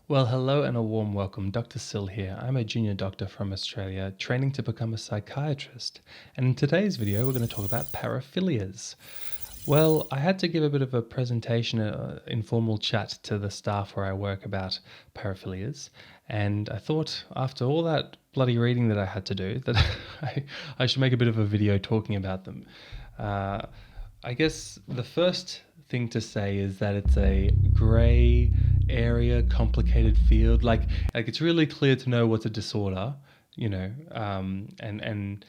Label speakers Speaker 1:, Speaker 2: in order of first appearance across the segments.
Speaker 1: Well, hello and a warm welcome. Dr. Sill here. I'm a junior doctor from Australia, training to become a psychiatrist. And in today's video, we're going to talk about paraphilias. Well, I had to give a bit of a presentation, informal chat to the staff where I work about paraphilias. And I thought after all that bloody reading that I had to do, that I should make a bit of a video talking about them. I guess the first thing to say is that it's a grey area, complicated field. Like it's really clear to know what's a disorder, and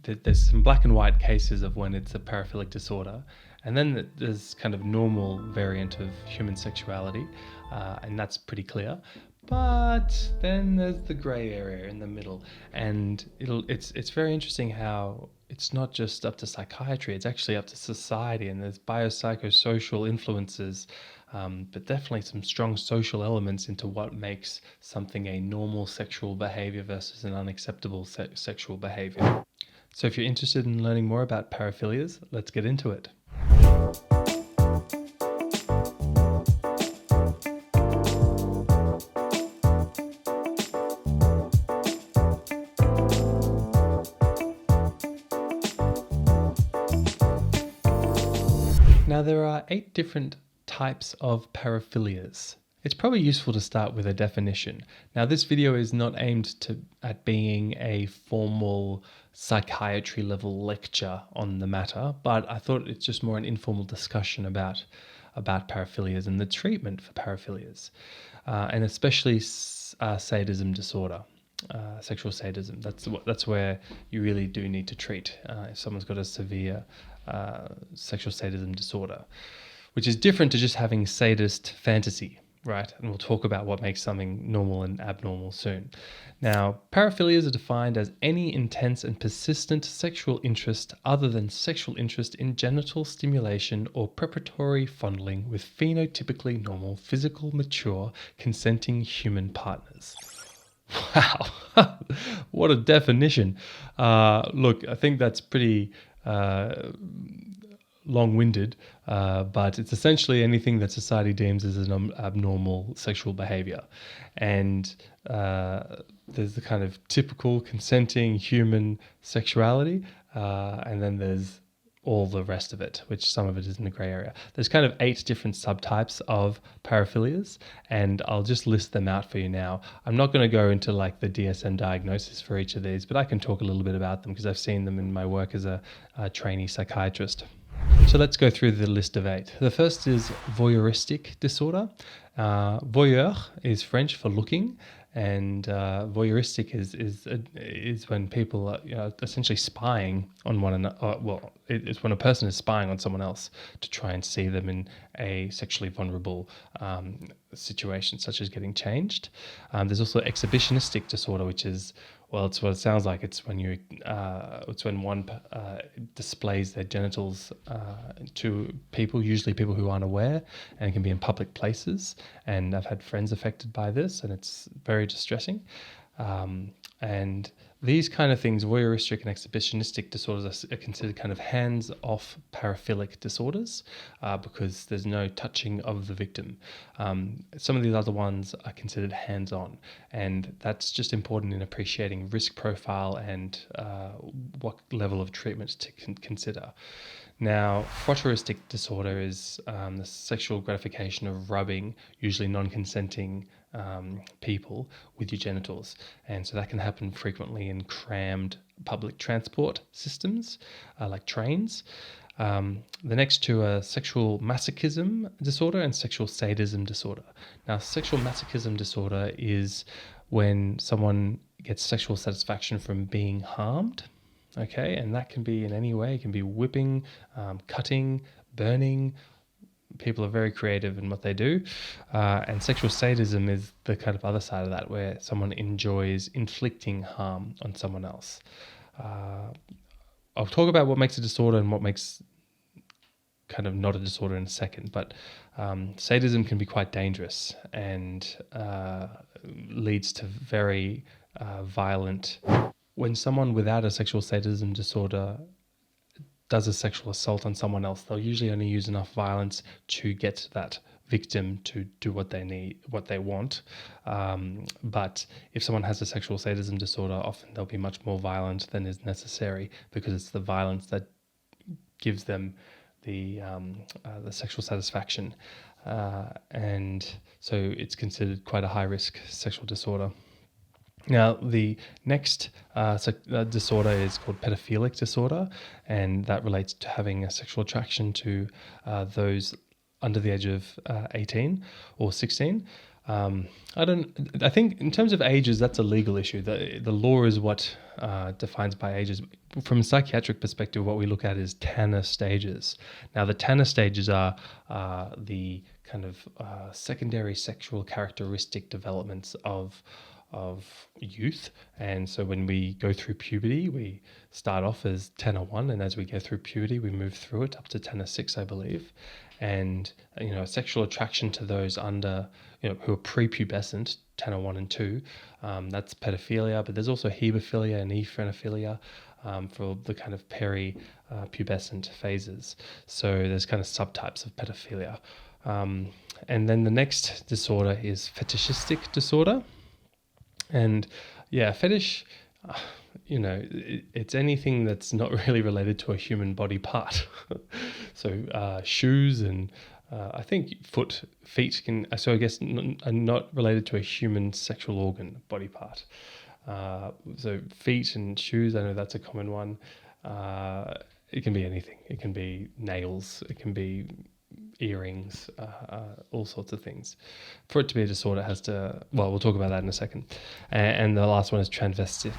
Speaker 1: there's some black and white cases of when it's a paraphilic disorder, and then there's kind of normal variant of human sexuality, and that's pretty clear. But then there's the grey area in the middle, and it's very interesting how it's not just up to psychiatry, it's actually up to society, and there's biopsychosocial influences, but definitely some strong social elements into what makes something a normal sexual behavior versus an unacceptable sexual behavior. So if you're interested in learning more about paraphilias, let's get into it. Now, there are 8 different types of paraphilias. It's probably useful to start with a definition. Now, this video is not aimed at being a formal psychiatry level lecture on the matter, but I thought it's just more an informal discussion about paraphilias and the treatment for paraphilias, and especially sadism disorder. Sexual sadism. That's where you really do need to treat if someone's got a severe sexual sadism disorder, which is different to just having sadist fantasy, right? And we'll talk about what makes something normal and abnormal soon. Now, paraphilias are defined as any intense and persistent sexual interest other than sexual interest in genital stimulation or preparatory fondling with phenotypically normal, physical, mature, consenting human partners. Wow, what a definition. Look, I think that's pretty long-winded, but it's essentially anything that society deems as an abnormal sexual behavior. And there's the kind of typical consenting human sexuality, and then there's all the rest of it, which some of it is in the grey area. There's kind of 8 different subtypes of paraphilias, and I'll just list them out for you now. I'm not going to go into like the DSM diagnosis for each of these, but I can talk a little bit about them because I've seen them in my work as a trainee psychiatrist. So let's go through the list of 8. The first is voyeuristic disorder. Voyeur is French for looking, and voyeuristic is when people are essentially spying on one another. It's when a person is spying on someone else to try and see them in a sexually vulnerable situation, such as getting changed. There's also exhibitionistic disorder, which is, well, it's what it sounds like. It's when one displays their genitals to people, usually people who aren't aware, and it can be in public places. And I've had friends affected by this, and it's very distressing. And these kind of things, voyeuristic and exhibitionistic disorders, are considered kind of hands-off paraphilic disorders because there's no touching of the victim. Some of these other ones are considered hands-on, and that's just important in appreciating risk profile and what level of treatment to consider. Now, frotteuristic disorder is the sexual gratification of rubbing, usually non-consenting people, with your genitals. And so that can happen frequently in crammed public transport systems, like trains. The next 2 are sexual masochism disorder and sexual sadism disorder. Now, sexual masochism disorder is when someone gets sexual satisfaction from being harmed. Okay, and that can be in any way. It can be whipping, cutting, burning. People are very creative in what they do. And sexual sadism is the kind of other side of that, where someone enjoys inflicting harm on someone else. I'll talk about what makes a disorder and what makes kind of not a disorder in a second, but sadism can be quite dangerous and leads to very violent. When someone without a sexual sadism disorder does a sexual assault on someone else, they'll usually only use enough violence to get that victim to do what they need, what they want. But if someone has a sexual sadism disorder, often they'll be much more violent than is necessary, because it's the violence that gives them the sexual satisfaction, and so it's considered quite a high risk sexual disorder. Now, the next disorder is called pedophilic disorder, and that relates to having a sexual attraction to those under the age of 18 or 16. I think in terms of ages, that's a legal issue. The law is what defines by ages. From a psychiatric perspective, what we look at is Tanner stages. Now, the Tanner stages are the kind of secondary sexual characteristic developments of youth. And so when we go through puberty, we start off as Tanner 1, and as we go through puberty, we move through it up to Tanner 6, I believe. And sexual attraction to those under who are prepubescent, Tanner 1 and 2, that's pedophilia. But there's also hebephilia and ephrenophilia for the kind of pubescent phases. So there's kind of subtypes of pedophilia. And then the next disorder is fetishistic disorder. And yeah, fetish, it's anything that's not really related to a human body part. So shoes and I think feet can, so I guess are not related to a human sexual organ, body part. So feet and shoes, I know that's a common one. It can be anything. It can be nails. It can be earrings, all sorts of things. For it to be a disorder, it has to, well, we'll talk about that in a second. And the last one is transvestic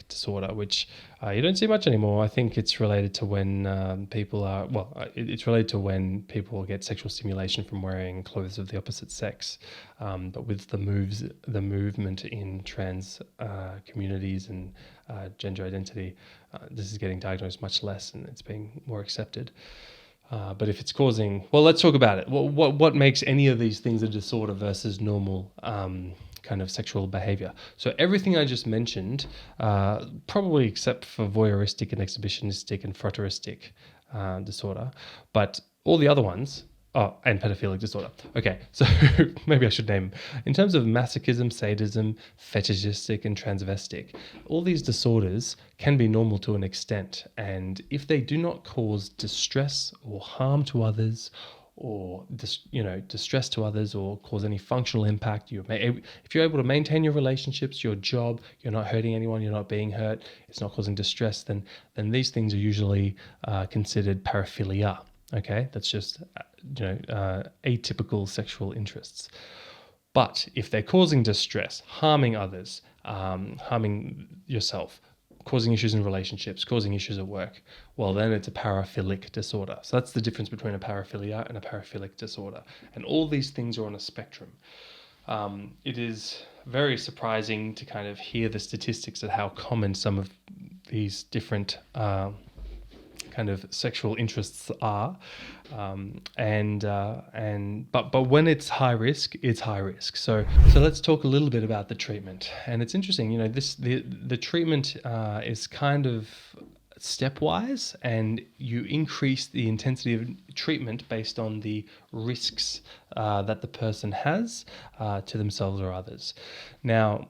Speaker 1: disorder, which you don't see much anymore. I think it's related to when it's related to when people get sexual stimulation from wearing clothes of the opposite sex. But with the movement in trans communities and gender identity, this is getting diagnosed much less, and it's being more accepted. But if it's causing, well, let's talk about it. What makes any of these things a disorder versus normal kind of sexual behavior? So everything I just mentioned, probably except for voyeuristic and exhibitionistic and frotteuristic disorder, but all the other ones, and pedophilic disorder. Okay, so maybe I should name them. In terms of masochism, sadism, fetishistic, and transvestic, all these disorders can be normal to an extent. And if they do not cause distress or harm to others, or distress to others, or cause any functional impact, if you're able to maintain your relationships, your job, you're not hurting anyone, you're not being hurt, it's not causing distress, then these things are usually considered paraphilia. Okay, that's just atypical sexual interests. But if they're causing distress, harming others, harming yourself, causing issues in relationships, causing issues at work, well, then it's a paraphilic disorder. So that's the difference between a paraphilia and a paraphilic disorder. And all these things are on a spectrum. It is very surprising to kind of hear the statistics of how common some of these different kind of sexual interests are, but when it's high risk, it's high risk. So let's talk a little bit about the treatment. And it's interesting, the treatment is kind of stepwise, and you increase the intensity of treatment based on the risks that the person has to themselves or others. Now,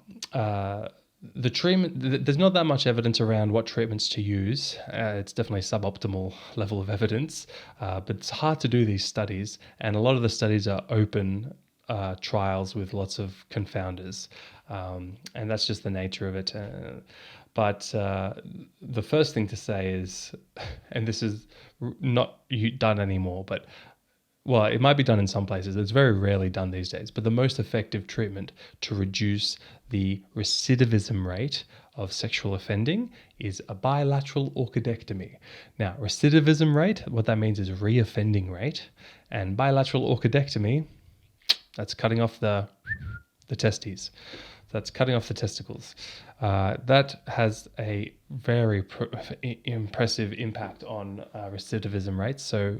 Speaker 1: the treatment, there's not that much evidence around what treatments to use. It's definitely suboptimal level of evidence, but it's hard to do these studies, and a lot of the studies are open trials with lots of confounders, and that's just the nature of it. But the first thing to say is, and this is not done anymore, but well, it might be done in some places. It's very rarely done these days. But the most effective treatment to reduce the recidivism rate of sexual offending is a bilateral orchidectomy. Now, recidivism rate, what that means is reoffending rate. And bilateral orchidectomy, that's cutting off the testes. That's cutting off the testicles. That has a very impressive impact on recidivism rates. So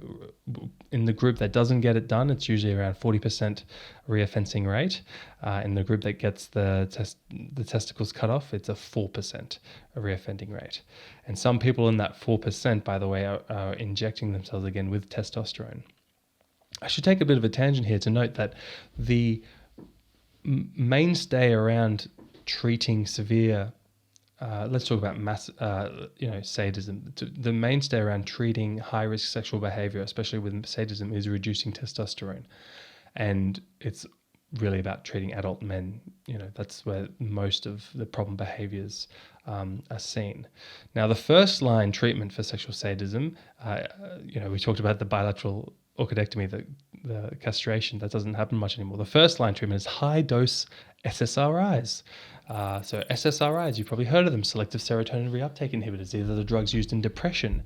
Speaker 1: in the group that doesn't get it done, it's usually around 40% reoffending rate. In the group that gets the testicles cut off, it's a 4% reoffending rate. And some people in that 4%, by the way, are injecting themselves again with testosterone. I should take a bit of a tangent here to note that the mainstay around treating severe, let's talk about sadism. The mainstay around treating high-risk sexual behavior, especially with sadism, is reducing testosterone, and it's really about treating adult men. That's where most of the problem behaviors are seen. Now, the first line treatment for sexual sadism, we talked about the bilateral orchidectomy, the castration. That doesn't happen much anymore. The first line treatment is high dose SSRIs. So SSRIs, you've probably heard of them, selective serotonin reuptake inhibitors. These are the drugs used in depression.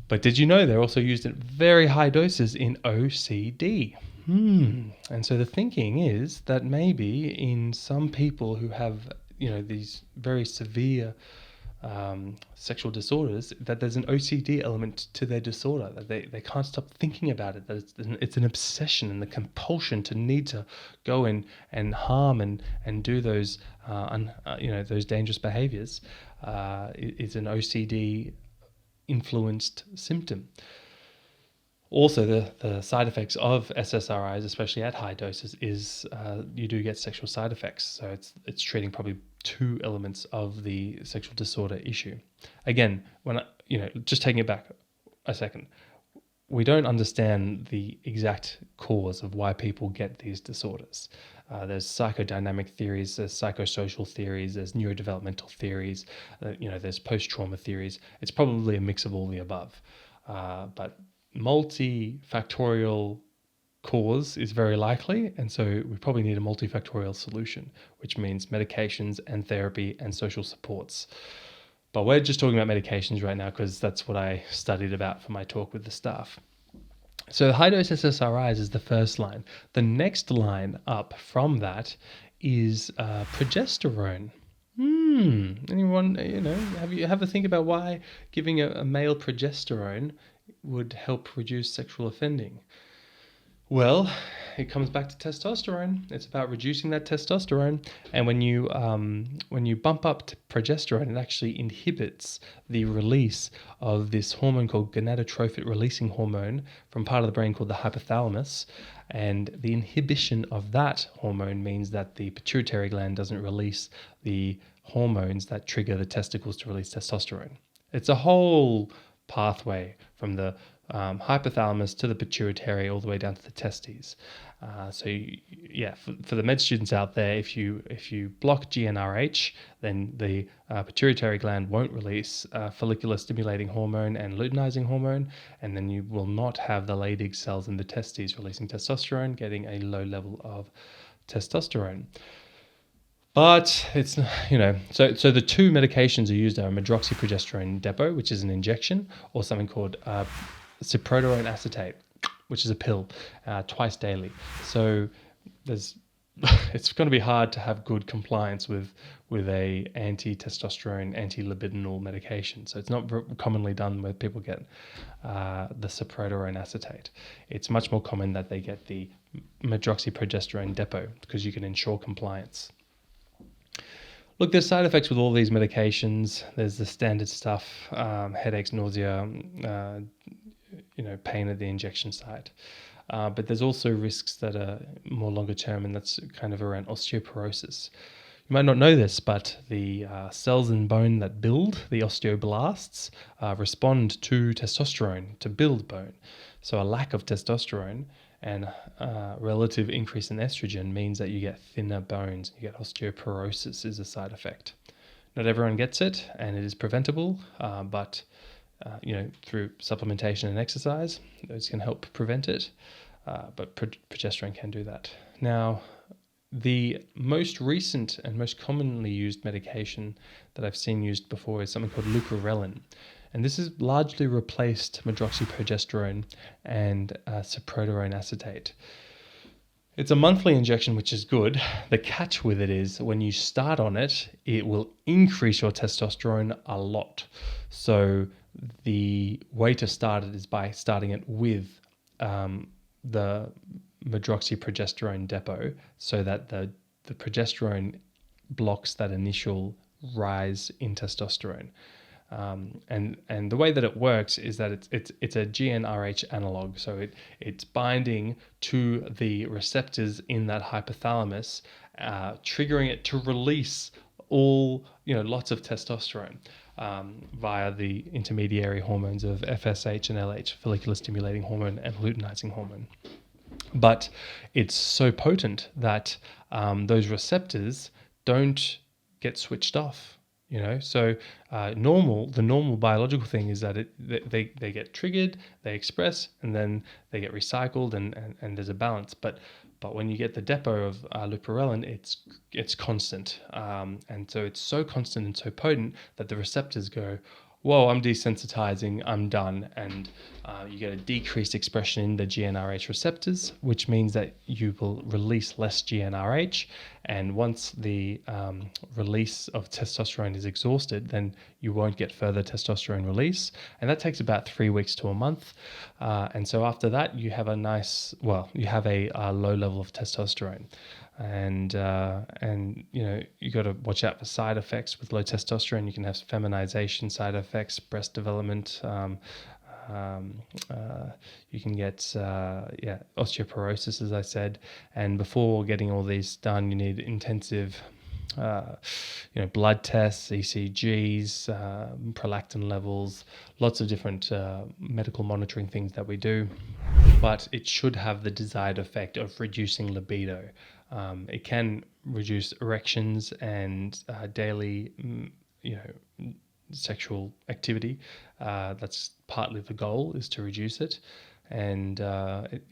Speaker 1: But did you know they're also used at very high doses in OCD? And so the thinking is that maybe in some people who have, these very severe sexual disorders, that there's an OCD element to their disorder, that they can't stop thinking about it, that it's an obsession, and the compulsion to need to go in and harm and do those, those dangerous behaviors is an OCD influenced symptom. Also, the side effects of SSRIs, especially at high doses, is you do get sexual side effects. So it's treating probably two elements of the sexual disorder issue. Again, just taking it back a second, we don't understand the exact cause of why people get these disorders. There's psychodynamic theories, there's psychosocial theories, there's neurodevelopmental theories, there's post-trauma theories. It's probably a mix of all the above. But multifactorial cause is very likely, and so we probably need a multifactorial solution, which means medications and therapy and social supports. But we're just talking about medications right now because that's what I studied about for my talk with the staff. So high-dose SSRIs is the first line. The next line up from that is progesterone. Anyone, have you ever think about why giving a male progesterone would help reduce sexual offending? Well, it comes back to testosterone. It's about reducing that testosterone, and when you bump up to progesterone, it actually inhibits the release of this hormone called gonadotrophic releasing hormone from part of the brain called the hypothalamus, and the inhibition of that hormone means that the pituitary gland doesn't release the hormones that trigger the testicles to release testosterone. It's a whole pathway from the hypothalamus to the pituitary all the way down to the testes. For the med students out there, if you block GnRH, then the pituitary gland won't release follicular stimulating hormone and luteinizing hormone, and then you will not have the Leydig cells in the testes releasing testosterone, getting a low level of testosterone. But it's, so the two medications are used are medroxyprogesterone depot, which is an injection, or something called ciproterone acetate, which is a pill, twice daily. So it's going to be hard to have good compliance with a anti-testosterone, anti-libidinal medication. So it's not commonly done where people get the ciproterone acetate. It's much more common that they get the medroxyprogesterone depot because you can ensure compliance. Look, there's side effects with all these medications. There's the standard stuff, headaches, nausea, pain at the injection site. But there's also risks that are more longer term, and that's kind of around osteoporosis. You might not know this, but the cells in bone that build, the osteoblasts, respond to testosterone to build bone. So a lack of testosterone and relative increase in estrogen means that you get thinner bones. You get osteoporosis is a side effect. Not everyone gets it, and it is preventable, but through supplementation and exercise, those can help prevent it. But progesterone can do that. Now, the most recent and most commonly used medication that I've seen used before is something called leuprorelin. And this has largely replaced medroxyprogesterone and ciproterone acetate. It's a monthly injection, which is good. The catch with it is when you start on it, it will increase your testosterone a lot. So the way to start it is by starting it with the medroxyprogesterone depot, so that the progesterone blocks that initial rise in testosterone. And the way that it works is that it's a GnRH analog, so it's binding to the receptors in that hypothalamus, triggering it to release lots of testosterone via the intermediary hormones of FSH and LH, follicular stimulating hormone and luteinizing hormone. But it's so potent that those receptors don't get switched off. So the normal biological thing is that they get triggered, they express, and then they get recycled, and there's a balance. But when you get the depot of leuprorelin, it's constant, and so it's so constant and so potent that the receptors go, whoa, I'm desensitizing, I'm done. And you get a decreased expression in the GnRH receptors, which means that you will release less GnRH. And once the release of testosterone is exhausted, then you won't get further testosterone release. And that takes about 3 weeks to a month. And so after that, you have a low level of testosterone. And you got to watch out for side effects with low testosterone. You can have feminization side effects, breast development. You can get osteoporosis, as I said. And before getting all these done, you need intensive blood tests, ECGs, prolactin levels, lots of different medical monitoring things that we do. But it should have the desired effect of reducing libido. It can reduce erections and daily, sexual activity. That's partly the goal, is to reduce it. And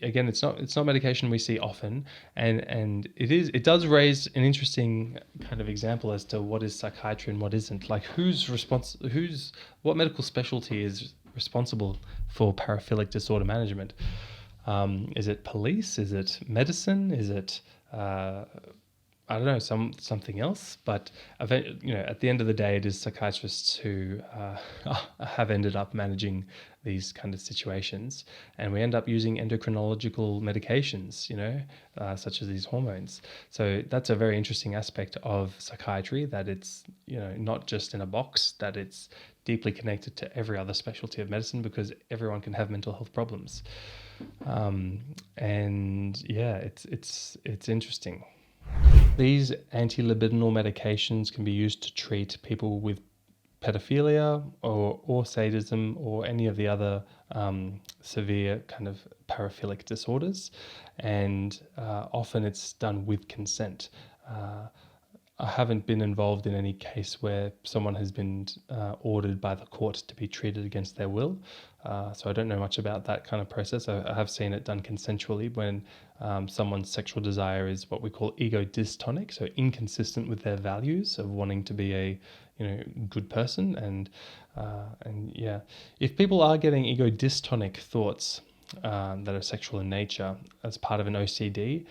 Speaker 1: again, it's not medication we see often, and it does raise an interesting kind of example as to what is psychiatry and what isn't. Like what medical specialty is responsible for paraphilic disorder management? Is it police? Is it medicine? Is it I don't know, something else? But at the end of the day, it is psychiatrists who have ended up managing these kind of situations, and we end up using endocrinological medications, such as these hormones. So that's a very interesting aspect of psychiatry, that it's not just in a box, that it's deeply connected to every other specialty of medicine, because everyone can have mental health problems. It's interesting. These anti-libidinal medications can be used to treat people with pedophilia or sadism or any of the other severe kind of paraphilic disorders, and often it's done with consent. I haven't been involved in any case where someone has been ordered by the court to be treated against their will. So I don't know much about that kind of process. I have seen it done consensually when someone's sexual desire is what we call ego dystonic, so inconsistent with their values of wanting to be a good person. And if people are getting ego dystonic thoughts that are sexual in nature as part of an OCD,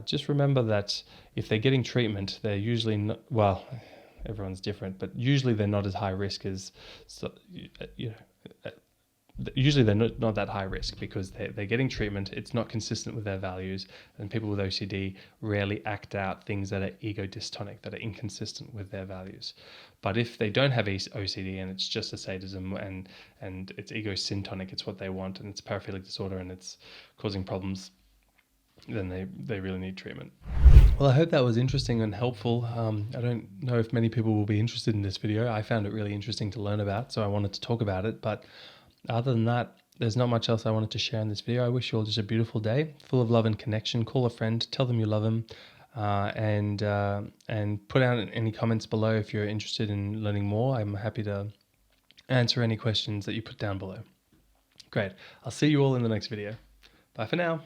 Speaker 1: just remember that if they're getting treatment, they're usually not, well, everyone's different, but usually they're not as high risk as, usually they're not that high risk, because they're getting treatment, it's not consistent with their values, and people with OCD rarely act out things that are ego dystonic, that are inconsistent with their values. But if they don't have OCD and it's just a sadism and it's ego syntonic, it's what they want, and it's paraphilic disorder and it's causing problems, then they really need treatment. Well, I hope that was interesting and helpful. I don't know if many people will be interested in this video. I found it really interesting to learn about, so I wanted to talk about it. But other than that, there's not much else I wanted to share in this video. I wish you all just a beautiful day, full of love and connection. Call a friend, tell them you love them, and put out any comments below if you're interested in learning more. I'm happy to answer any questions that you put down below. Great. I'll see you all in the next video. Bye for now.